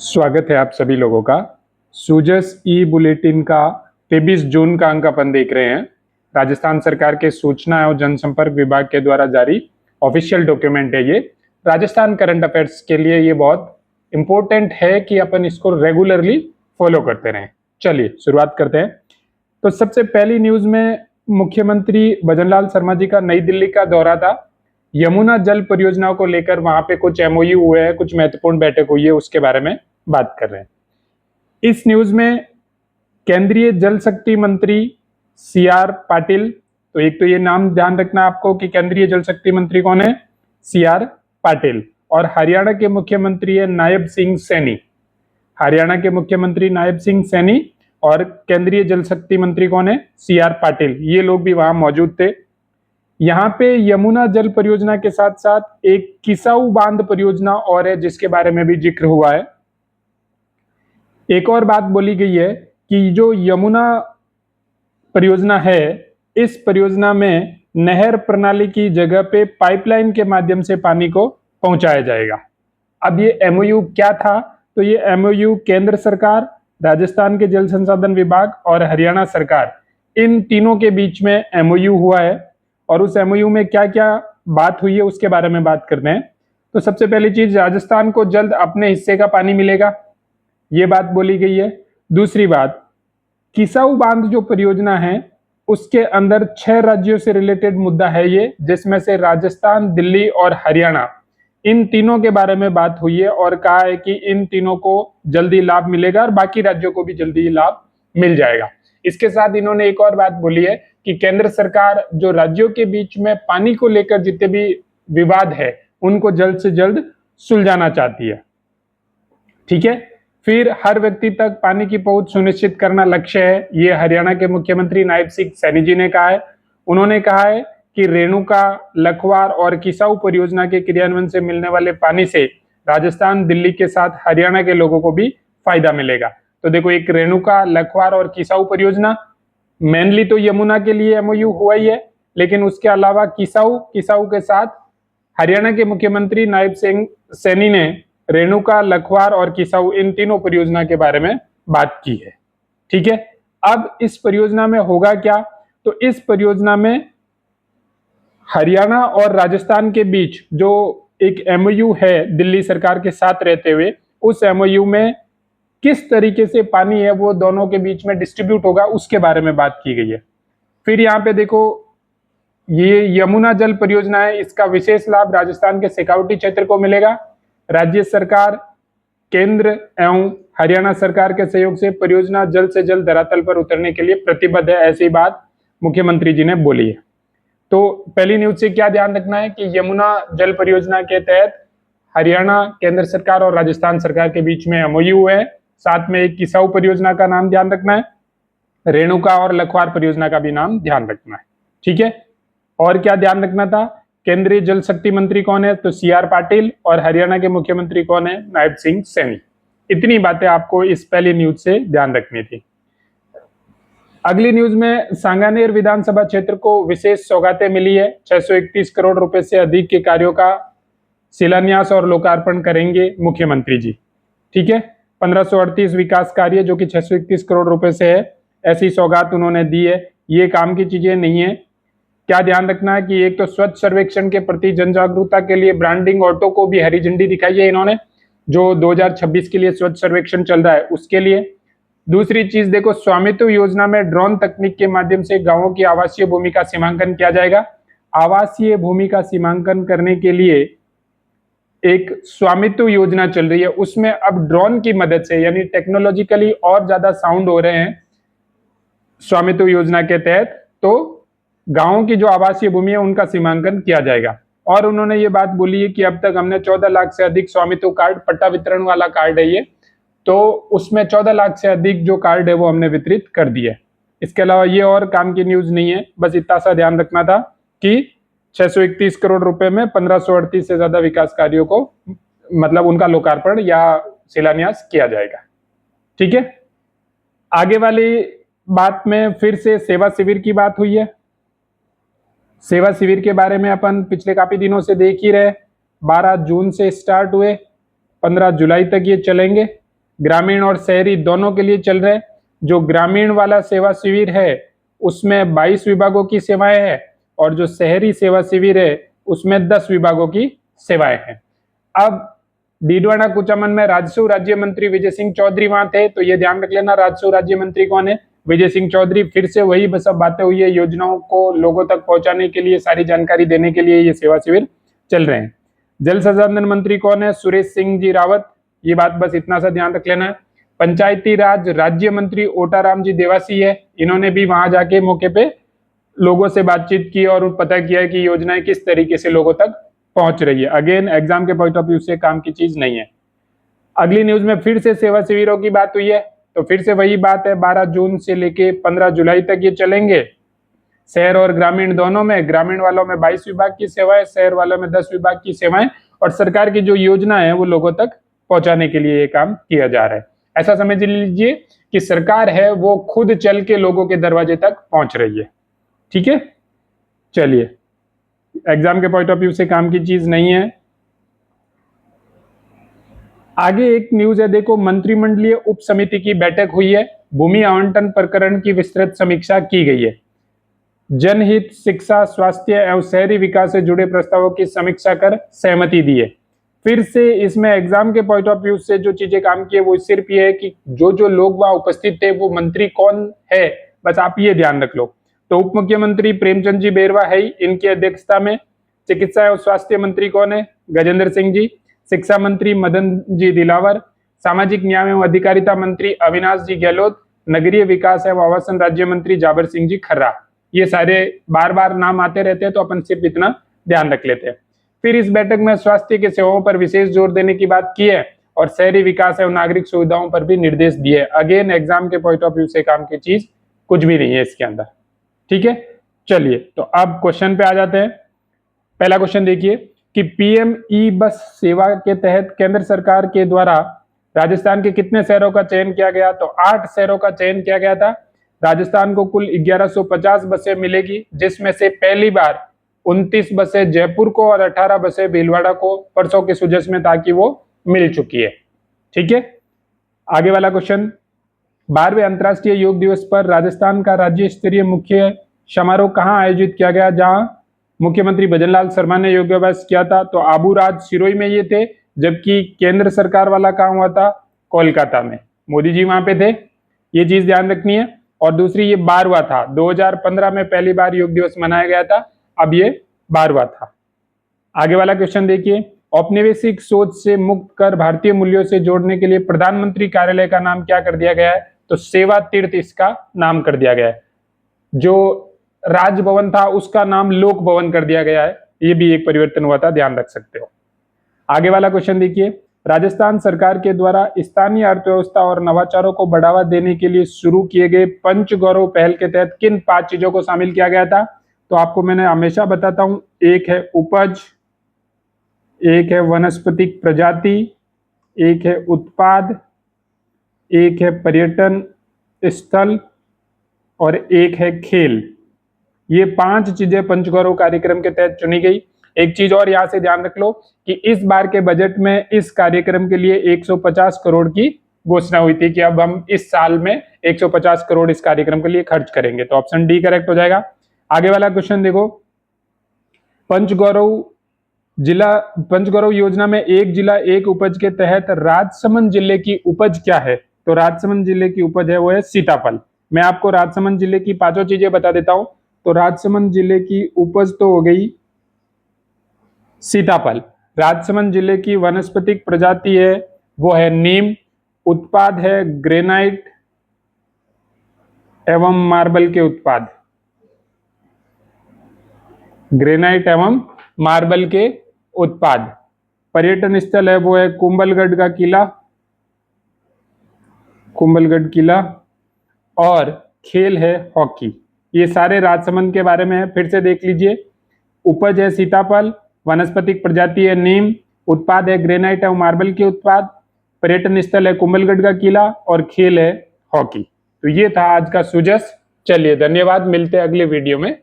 स्वागत है आप सभी लोगों का। सूजस ई बुलेटिन का 23 जून का अंक अपन देख रहे हैं। राजस्थान सरकार के सूचना एवं जनसंपर्क विभाग के द्वारा जारी ऑफिशियल डॉक्यूमेंट है ये। राजस्थान करंट अफेयर्स के लिए ये बहुत इंपॉर्टेंट है कि अपन इसको रेगुलरली फॉलो करते रहें। चलिए शुरुआत करते हैं। तो सबसे पहली न्यूज में मुख्यमंत्री भजनलाल शर्मा जी का नई दिल्ली का दौरा था। यमुना जल परियोजनाओं को लेकर वहां पे कुछ एमओयू हुए हैं, कुछ महत्वपूर्ण बैठक हुई है, उसके बारे में बात कर रहे हैं। इस न्यूज में केंद्रीय जल शक्ति मंत्री सी आर पाटिल, तो एक तो ये नाम ध्यान रखना आपको कि केंद्रीय जल शक्ति मंत्री कौन है, सी आर पाटिल। और हरियाणा के मुख्यमंत्री है नायब सिंह सैनी। हरियाणा के मुख्यमंत्री नायब सिंह सैनी और केंद्रीय जल शक्ति मंत्री कौन है, सी आर पाटिल। ये लोग भी वहां मौजूद थे। यहाँ पे यमुना जल परियोजना के साथ साथ एक किसाऊ बांध परियोजना और है, जिसके बारे में भी जिक्र हुआ है। एक और बात बोली गई है कि जो यमुना परियोजना है, इस परियोजना में नहर प्रणाली की जगह पे पाइपलाइन के माध्यम से पानी को पहुंचाया जाएगा। अब ये एमओयू क्या था? तो ये एमओयू केंद्र सरकार, राजस्थान के जल संसाधन विभाग और हरियाणा सरकार, इन तीनों के बीच में एमओयू हुआ है। और उस एमओयू में क्या क्या बात हुई है उसके बारे में बात करते हैं। तो सबसे पहली चीज, राजस्थान को जल्द अपने हिस्से का पानी मिलेगा, ये बात बोली गई है। दूसरी बात, किसाऊ बांध जो परियोजना है उसके अंदर 6 राज्यों से रिलेटेड मुद्दा है ये, जिसमें से राजस्थान, दिल्ली और हरियाणा, इन तीनों के बारे में बात हुई है और कहा है कि इन तीनों को जल्दी लाभ मिलेगा और बाकी राज्यों को भी जल्दी लाभ मिल जाएगा। इसके साथ इन्होंने एक और बात बोली है कि केंद्र सरकार जो राज्यों के बीच में पानी को लेकर जितने भी विवाद है उनको जल्द से जल्द सुलझाना चाहती है। ठीक है। फिर हर व्यक्ति तक पानी की पहुंच सुनिश्चित करना लक्ष्य है, ये हरियाणा के मुख्यमंत्री नायब सिंह सैनी जी ने कहा है। उन्होंने कहा है कि रेणुका, लखवार और किसाऊ परियोजना के क्रियान्वयन से मिलने वाले पानी से राजस्थान, दिल्ली के साथ हरियाणा के लोगों को भी फायदा मिलेगा। तो देखो, एक रेणुका, लखवार और किसाऊ परियोजना, मेनली तो यमुना के लिए एमओयू हुआ ही है, लेकिन उसके अलावा किसाऊ के साथ हरियाणा के मुख्यमंत्री नायब सिंह सैनी ने रेणुका, लखवार और किसाऊ, इन तीनों परियोजना के बारे में बात की है। ठीक है। अब इस परियोजना में होगा क्या? तो इस परियोजना में हरियाणा और राजस्थान के बीच जो एक एमओयू है दिल्ली सरकार के साथ रहते हुए, उस एमओयू में किस तरीके से पानी है वो दोनों के बीच में डिस्ट्रीब्यूट होगा, उसके बारे में बात की गई है। फिर यहाँ पे देखो, ये यमुना जल परियोजना है, इसका विशेष लाभ राजस्थान के शेखावटी क्षेत्र को मिलेगा। राज्य सरकार, केंद्र एवं हरियाणा सरकार के सहयोग से परियोजना जल्द से जल्द धरातल पर उतरने के लिए प्रतिबद्ध है, ऐसी बात मुख्यमंत्री जी ने बोली है। तो पहली न्यूज से क्या ध्यान रखना है कि यमुना जल परियोजना के तहत हरियाणा, केंद्र सरकार और राजस्थान सरकार के बीच में एमओयू है। साथ में एक किसाऊ परियोजना का नाम ध्यान रखना है, रेणुका और लखवार परियोजना का भी नाम ध्यान रखना है। ठीक है। और क्या ध्यान रखना था? केंद्रीय जल शक्ति मंत्री कौन है? तो सी आर पाटिल। और हरियाणा के मुख्यमंत्री कौन है? नायब सिंह सैनी। इतनी बातें आपको इस पहली न्यूज से ध्यान रखनी थी। अगली न्यूज में सांगानेर विधानसभा क्षेत्र को विशेष सौगातें मिली है। 631 करोड़ रुपए से अधिक के कार्यों का शिलान्यास और लोकार्पण करेंगे मुख्यमंत्री जी। ठीक है। 1538 विकास कार्य जो कि 631 करोड़ रुपए से है, ऐसी सौगात उन्होंने दी है। ये काम की चीजें नहीं है। क्या ध्यान रखना है कि एक तो स्वच्छ सर्वेक्षण के प्रति जन जागरूकता के लिए ब्रांडिंग ऑटो को भी हरी झंडी दिखाई है इन्होंने, जो 2026 के लिए स्वच्छ सर्वेक्षण चल रहा है उसके लिए। दूसरी चीज देखो, स्वामित्व योजना में ड्रोन तकनीक के माध्यम से गांवों की आवासीय भूमि का सीमांकन किया जाएगा। आवासीय भूमि का सीमांकन करने के लिए एक स्वामित्व योजना चल रही है, उसमें अब ड्रोन की मदद से, यानी टेक्नोलॉजिकली और ज्यादा साउंड हो रहे हैं स्वामित्व योजना के तहत, तो गांवों की जो आवासीय भूमि है उनका सीमांकन किया जाएगा। और उन्होंने ये बात बोली है कि अब तक हमने 14 लाख से अधिक स्वामित्व कार्ड, पट्टा वितरण वाला कार्ड है ये, तो उसमें 14 लाख से अधिक जो कार्ड है वो हमने वितरित कर दिए। इसके अलावा ये और काम की न्यूज नहीं है, बस इतना सा ध्यान रखना था कि 631 करोड़ रुपए में 1538 से ज्यादा विकास कार्यों को, मतलब उनका लोकार्पण या शिलान्यास किया जाएगा। ठीक है। आगे वाली बात में फिर से सेवा शिविर की बात हुई है। सेवा शिविर के बारे में अपन पिछले काफी दिनों से देख ही रहे। 12 जून से स्टार्ट हुए, 15 जुलाई तक ये चलेंगे। ग्रामीण और शहरी दोनों के लिए चल रहे हैं। जो ग्रामीण वाला सेवा शिविर है उसमें 22 विभागों की सेवाएं हैं और जो शहरी सेवा शिविर है उसमें 10 विभागों की सेवाएं हैं। अब डीडवाना कुचामन में राजस्व राज्य मंत्री विजय सिंह चौधरी वहां थे, तो ये ध्यान रख लेना राजस्व राज्य मंत्री कौन है, विजय सिंह चौधरी। फिर से वही सब बातें हुई है, योजनाओं को लोगों तक पहुंचाने के लिए, सारी जानकारी देने के लिए ये सेवा शिविर चल रहे हैं। जल संसाधन मंत्री कौन है, सुरेश सिंह जी रावत। ये बात बस इतना सा ध्यान रख लेना है। पंचायती राज राज्य मंत्री ओटाराम जी देवासी है, इन्होंने भी वहां जाके मौके पे लोगों से बातचीत की और पता किया कि योजनाएं किस तरीके से लोगों तक पहुंच रही है। अगेन एग्जाम के पॉइंट ऑफ व्यू से काम की चीज नहीं है। अगली न्यूज में फिर से सेवा शिविरों की बात हुई है, तो फिर से वही बात है, 12 जून से लेके 15 जुलाई तक ये चलेंगे। शहर और ग्रामीण दोनों में, ग्रामीण वालों में 22 विभाग की सेवाएं, शहर वालों में 10 विभाग की सेवाएं, और सरकार की जो योजना है वो लोगों तक पहुंचाने के लिए ये काम किया जा रहा है। ऐसा समझ लीजिए कि सरकार है वो खुद चल के लोगों के दरवाजे तक पहुंच रही है। ठीक है, चलिए, एग्जाम के पॉइंट ऑफ व्यू से काम की चीज नहीं है। आगे एक न्यूज है, देखो, मंत्रिमंडलीय उप समिति की बैठक हुई है, भूमि आवंटन प्रकरण की विस्तृत समीक्षा की गई है। जनहित, शिक्षा, स्वास्थ्य एवं शहरी विकास से जुड़े प्रस्तावों की समीक्षा कर सहमति दी है। फिर से इसमें एग्जाम के पॉइंट ऑफ व्यू से जो चीजें काम की है वो सिर्फ ये है कि जो जो लोग वहां उपस्थित थे वो मंत्री कौन है, बस आप ये ध्यान रख लो। तो उप मुख्यमंत्री प्रेमचंद जी बेरवा है, इनकी अध्यक्षता में। चिकित्सा एवं स्वास्थ्य मंत्री कौन है, गजेंद्र सिंह जी। शिक्षा मंत्री मदन जी दिलावर। सामाजिक न्याय एवं अधिकारिता मंत्री अविनाश जी गहलोत। नगरीय विकास एवं आवासन राज्य मंत्री जाबर सिंह जी खर्रा। ये सारे बार बार नाम आते रहते हैं, तो अपन सिर्फ इतना ध्यान रख लेते हैं। फिर इस बैठक में स्वास्थ्य के सेवाओं पर विशेष जोर देने की बात की है और शहरी विकास एवं नागरिक सुविधाओं पर भी निर्देश दिए। अगेन एग्जाम के पॉइंट ऑफ व्यू से काम की चीज कुछ भी नहीं है इसके अंदर। ठीक है, चलिए, तो अब क्वेश्चन पे आ जाते हैं। पहला क्वेश्चन देखिए कि पीएम ई बस सेवा के तहत केंद्र सरकार के द्वारा राजस्थान के कितने शहरों का चयन किया गया, तो 8 शहरों का चयन किया गया था। राजस्थान को कुल 1150 बसें मिलेगी, जिसमें से पहली बार 29 बसें जयपुर को और 18 बसें भीलवाड़ा को परसों के सुजस में ताकि वो मिल चुकी है। ठीक है, आगे वाला क्वेश्चन, 12वें अंतर्राष्ट्रीय योग दिवस पर राजस्थान का राज्य स्तरीय मुख्य समारोह कहां आयोजित किया गया, जहां मुख्यमंत्री भजनलाल शर्मा ने योगाभ्यास किया था, तो आबूराज सिरोही में ये थे, जबकि केंद्र सरकार वाला काम हुआ था कोलकाता में, मोदी जी वहां पे थे, ये चीज ध्यान रखनी है। और दूसरी, ये 12वां था, 2015 में पहली बार योग दिवस मनाया गया था, अब ये 12वां था। आगे वाला क्वेश्चन देखिए, औपनिवेशिक सोच से मुक्त कर भारतीय मूल्यों से जोड़ने के लिए प्रधानमंत्री कार्यालय का नाम क्या कर दिया गया है, तो सेवा तीर्थ इसका नाम कर दिया गया है। जो राजभवन था उसका नाम लोक भवन कर दिया गया है, ये भी एक परिवर्तन हुआ था, ध्यान रख सकते हो। आगे वाला क्वेश्चन देखिए, राजस्थान सरकार के द्वारा स्थानीय अर्थव्यवस्था और नवाचारों को बढ़ावा देने के लिए शुरू किए गए पंच गौरव पहल के तहत किन 5 चीजों को शामिल किया गया था, तो आपको मैंने हमेशा बताता हूं, एक है उपज, एक है वनस्पतिक प्रजाति, एक है उत्पाद, एक है पर्यटन स्थल और एक है खेल। ये 5 चीजें पंचगौरव कार्यक्रम के तहत चुनी गई। एक चीज और यहां से ध्यान रख लो कि इस बार के बजट में इस कार्यक्रम के लिए 150 करोड़ की घोषणा हुई थी कि अब हम इस साल में 150 करोड़ इस कार्यक्रम के लिए खर्च करेंगे, तो ऑप्शन डी करेक्ट हो जाएगा। आगे वाला क्वेश्चन देखो, पंचगौरव योजना में एक जिला एक उपज के तहत राजसमंद जिले की उपज क्या है, तो राजसमंद जिले की उपज है वो है सीताफल। मैं आपको राजसमंद जिले की 5 चीजें बता देता हूं, तो राजसमंद जिले की उपज तो हो गई सीताफल। राजसमंद जिले की वनस्पतिक प्रजाति है वो है नीम। उत्पाद है ग्रेनाइट एवं मार्बल के उत्पाद, ग्रेनाइट एवं मार्बल के उत्पाद। पर्यटन स्थल है वो है कुंभलगढ़ का किला, कुंभलगढ़ किला, और खेल है हॉकी। ये सारे राजसमंद के बारे में है, फिर से देख लीजिए। उपज है सीताफल, वनस्पतिक प्रजाति है नीम, उत्पाद है ग्रेनाइट एवं मार्बल के उत्पाद, पर्यटन स्थल है कुंभलगढ़ का किला और खेल है हॉकी। तो ये था आज का सुजस। चलिए, धन्यवाद, मिलते हैं अगले वीडियो में।